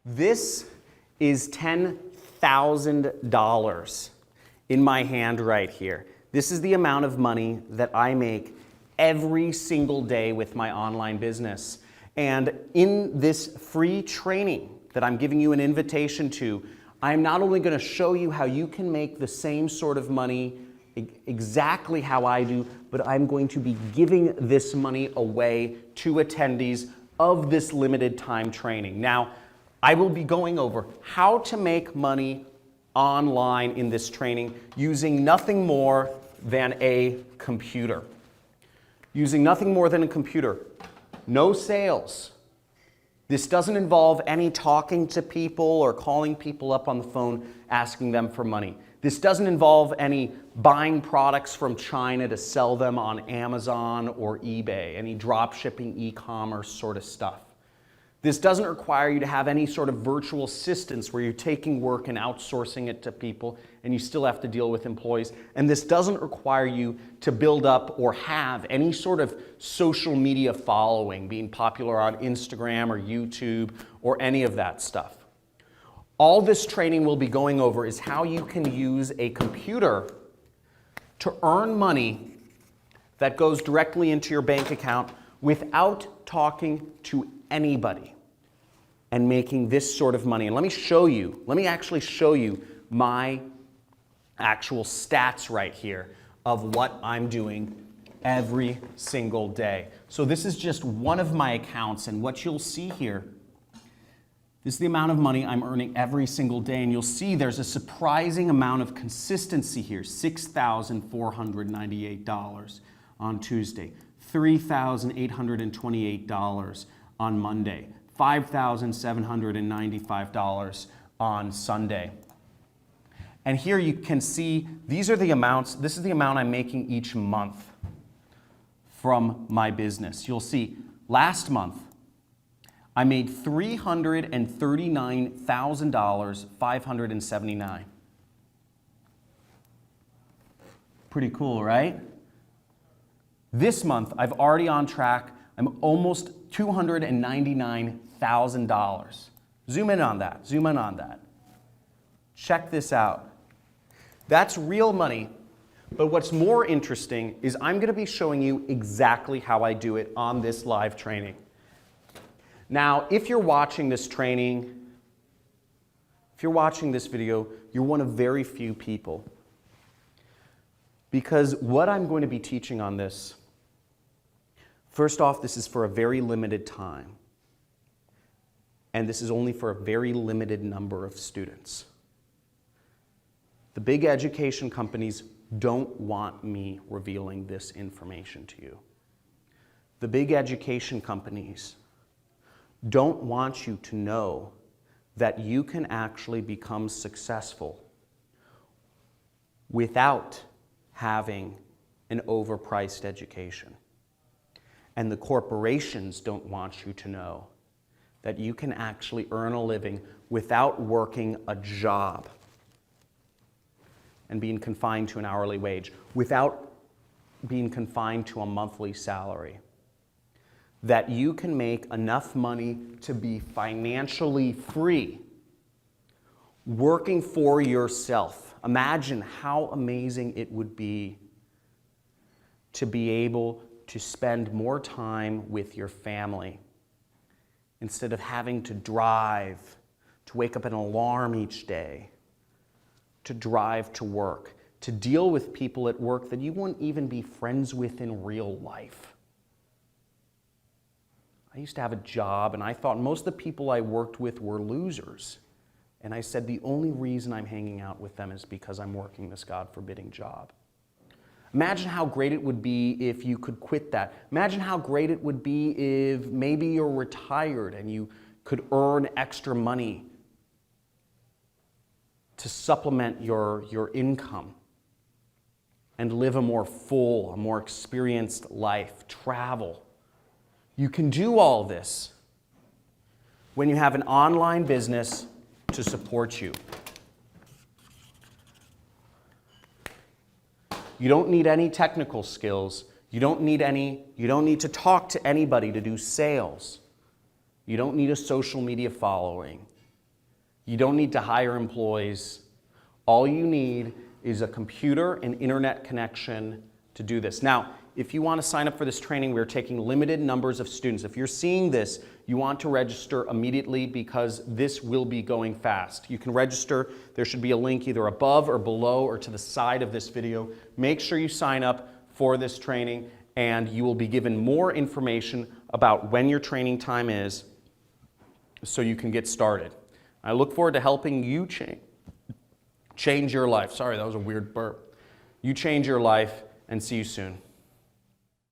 This is $10,000 in my hand right here. This is the amount of money that I make every single day with my online business. And in this free training that I'm giving you an invitation to, I'm not only going to show you how you can make the same sort of money exactly how I do, but I'm going to be giving this money away to attendees of this limited time training. Now, I will be going over how to make money online in this training using nothing more than a computer. Using nothing more than a computer. No sales. This doesn't involve any talking to people or calling people up on the phone asking them for money. This doesn't involve any buying products from China to sell them on Amazon or eBay, any drop shipping, e-commerce sort of stuff. This doesn't require you to have any sort of virtual assistants where you're taking work and outsourcing it to people and you still have to deal with employees. And this doesn't require you to build up or have any sort of social media following, being popular on Instagram or YouTube or any of that stuff. All this training we'll be going over is how you can use a computer to earn money that goes directly into your bank account without talking to anybody and making this sort of money. And let me actually show you my actual stats right here of what I'm doing every single day. So this is just one of my accounts, and what you'll see here, this is the amount of money I'm earning every single day, and you'll see there's a surprising amount of consistency here. $6,498 on Tuesday, $3,828 on Monday, $5,795 on Sunday. And here you can see these are the amounts, this is the amount I'm making each month from my business. You'll see last month I made $339,579. Pretty cool, right? This month I've already on track. I'm almost $299,000. Zoom in on that. Zoom in on that. Check this out. That's real money, but what's more interesting is I'm going to be showing you exactly how I do it on this live training. Now, if you're watching this training, if you're watching this video, you're one of very few people. Because what I'm going to be teaching on this, first off, this is for a very limited time. And this is only for a very limited number of students. The big education companies don't want me revealing this information to you. The big education companies don't want you to know that you can actually become successful without having an overpriced education. And the corporations don't want you to know that you can actually earn a living without working a job and being confined to an hourly wage, without being confined to a monthly salary. That you can make enough money to be financially free, working for yourself. Imagine how amazing it would be to be able to spend more time with your family instead of having to drive, to wake up an alarm each day, to drive to work, to deal with people at work that you wouldn't even be friends with in real life. I used to have a job and I thought most of the people I worked with were losers. And I said the only reason I'm hanging out with them is because I'm working this God-forbidding job. Imagine how great it would be if you could quit that. Imagine how great it would be if maybe you're retired and you could earn extra money to supplement your income and live a more full, a more experienced life, travel. You can do all this when you have an online business to support you. You don't need any technical skills. You don't need to talk to anybody to do sales. You don't need a social media following. You don't need to hire employees. All you need is a computer and internet connection to do this. Now, if you want to sign up for this training, we're taking limited numbers of students. If you're seeing this, you want to register immediately because this will be going fast. You can register. There should be a link either above or below or to the side of this video. Make sure you sign up for this training, and you will be given more information about when your training time is so you can get started. I look forward to helping you change your life. Sorry, that was a weird burp. You change your life, and see you soon.